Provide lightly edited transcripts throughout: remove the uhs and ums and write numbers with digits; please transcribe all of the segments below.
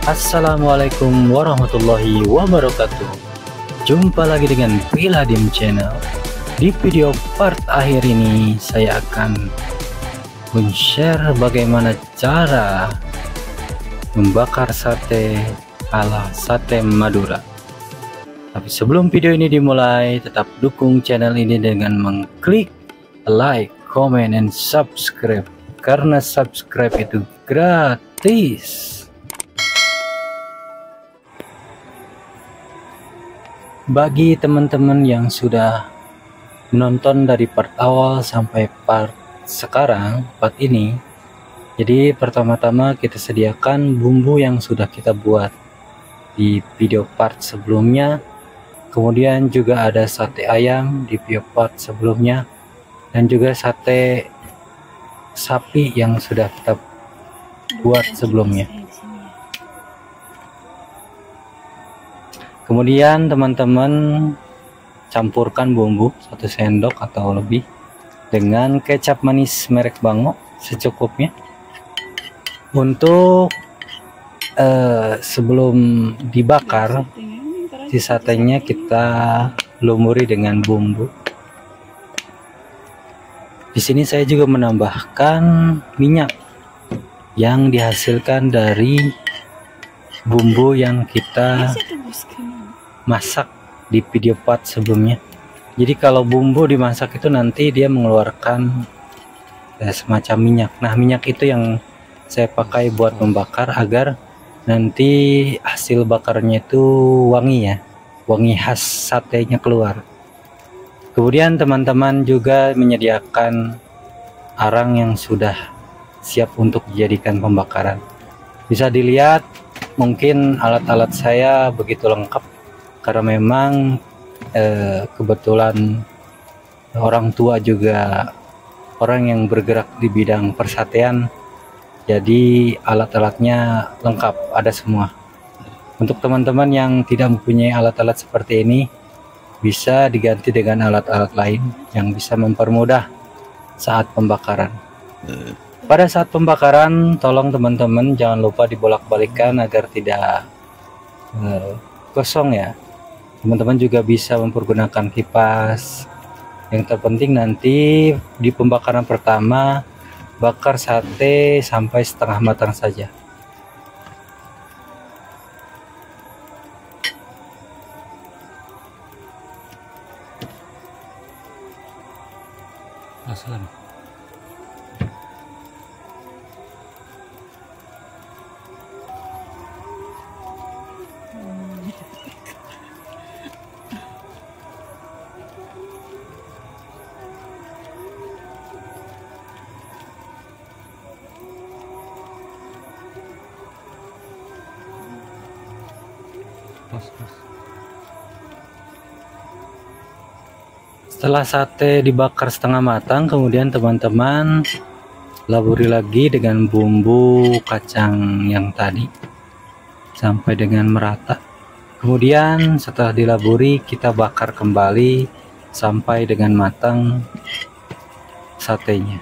Assalamualaikum warahmatullahi wabarakatuh. Jumpa lagi dengan Piladim Channel. Di video part akhir ini saya akan men-share bagaimana cara membakar sate ala sate Madura. Tapi sebelum video ini dimulai, tetap dukung channel ini dengan mengklik like, comment, and subscribe, karena subscribe itu gratis. Bagi teman-teman yang sudah menonton dari part awal sampai part sekarang, part ini, jadi pertama-tama kita sediakan bumbu yang sudah kita buat di video part sebelumnya. Kemudian juga ada sate ayam di video part sebelumnya, dan juga sate sapi yang sudah kita buat sebelumnya. Kemudian teman-teman campurkan bumbu 1 sendok atau lebih dengan kecap manis merek Bango secukupnya. Untuk sebelum dibakar, si satenya kita lumuri dengan bumbu. Di sini saya juga menambahkan minyak yang dihasilkan dari bumbu yang kita masak di video part sebelumnya. Jadi kalau bumbu dimasak itu nanti dia mengeluarkan semacam minyak. Nah, minyak itu yang saya pakai buat membakar agar nanti hasil bakarnya itu wangi ya, wangi khas satenya keluar. Kemudian teman-teman juga menyediakan arang yang sudah siap untuk dijadikan pembakaran. Bisa dilihat, mungkin alat-alat saya begitu lengkap karena memang kebetulan orang tua juga orang yang bergerak di bidang persatean, jadi alat-alatnya lengkap, ada semua. Untuk teman-teman yang tidak mempunyai alat-alat seperti ini, bisa diganti dengan alat-alat lain yang bisa mempermudah saat pembakaran. Pada saat pembakaran, tolong teman-teman jangan lupa dibolak-balikan agar tidak kosong ya. Teman-teman juga bisa mempergunakan kipas. Yang terpenting nanti di pembakaran pertama, bakar sate sampai setengah matang saja. Asal. Setelah sate dibakar setengah matang, kemudian teman-teman laburi lagi dengan bumbu kacang yang tadi sampai dengan merata. Kemudian setelah dilaburi, kita bakar kembali sampai dengan matang satenya.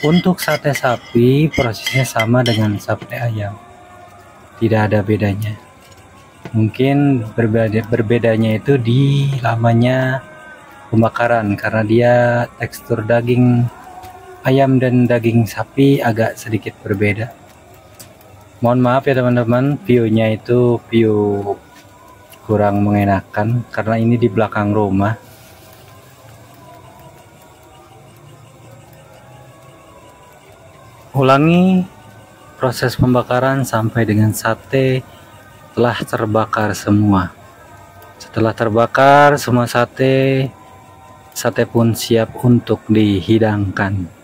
Untuk sate sapi prosesnya sama dengan sate ayam, tidak ada bedanya. Mungkin berbedanya itu di lamanya pembakaran, karena dia tekstur daging ayam dan daging sapi agak sedikit berbeda. Mohon maaf ya teman-teman, view-nya itu view kurang mengenakan karena ini di belakang rumah. Ulangi proses pembakaran sampai dengan sate telah terbakar semua. Setelah terbakar semua sate pun siap untuk dihidangkan.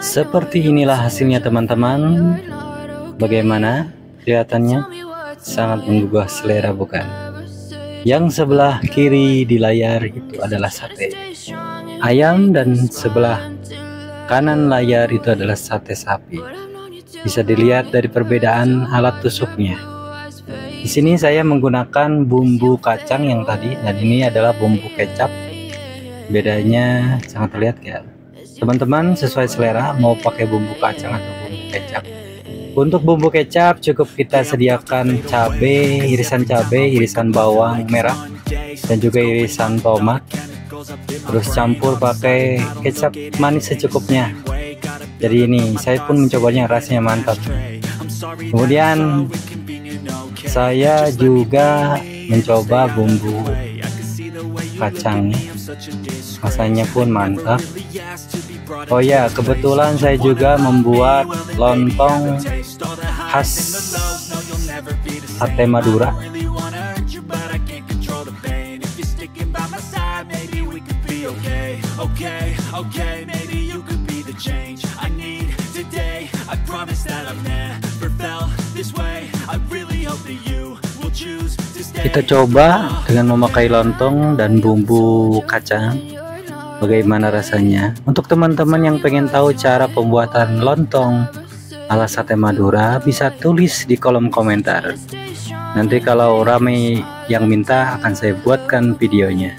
Seperti inilah hasilnya teman-teman. Bagaimana kelihatannya? Sangat menggugah selera bukan? Yang sebelah kiri di layar itu adalah sate ayam dan sebelah kanan layar itu adalah sate sapi. Bisa dilihat dari perbedaan alat tusuknya. Di sini saya menggunakan bumbu kacang yang tadi, dan ini adalah bumbu kecap. Bedanya sangat terlihat ya. Teman-teman sesuai selera mau pakai bumbu kacang atau bumbu kecap. Untuk bumbu kecap cukup kita sediakan cabai, irisan bawang merah, dan juga irisan tomat. Terus campur pakai kecap manis secukupnya. Jadi ini saya pun mencobanya, rasanya mantap. Kemudian saya juga mencoba bumbu kacang, rasanya pun mantap. Oh ya, kebetulan saya juga membuat lontong khas sate Madura. Kita coba dengan memakai lontong dan bumbu kacang, bagaimana rasanya. Untuk teman-teman yang pengen tahu cara pembuatan lontong ala sate Madura, bisa tulis di kolom komentar. Nanti kalau ramai yang minta akan saya buatkan videonya.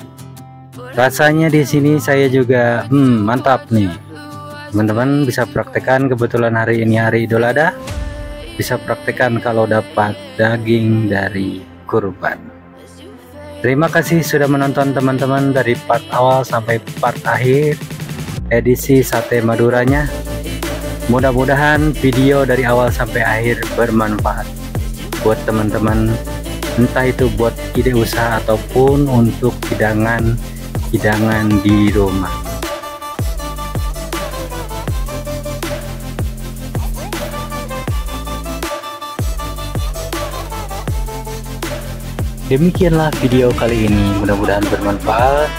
Rasanya di sini saya juga mantap nih. Teman-teman bisa praktekkan, kebetulan hari ini hari Idul Adha. Bisa praktekkan kalau dapat daging dari kurban. Terima kasih sudah menonton teman-teman dari part awal sampai part akhir edisi sate Maduranya. Mudah-mudahan video dari awal sampai akhir bermanfaat buat teman-teman, entah itu buat ide usaha ataupun untuk hidangan di rumah. Demikianlah video kali ini, mudah-mudahan bermanfaat.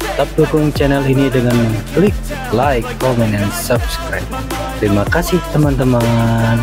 Tetap dukung channel ini dengan klik like, comment, dan subscribe. Terima kasih teman-teman.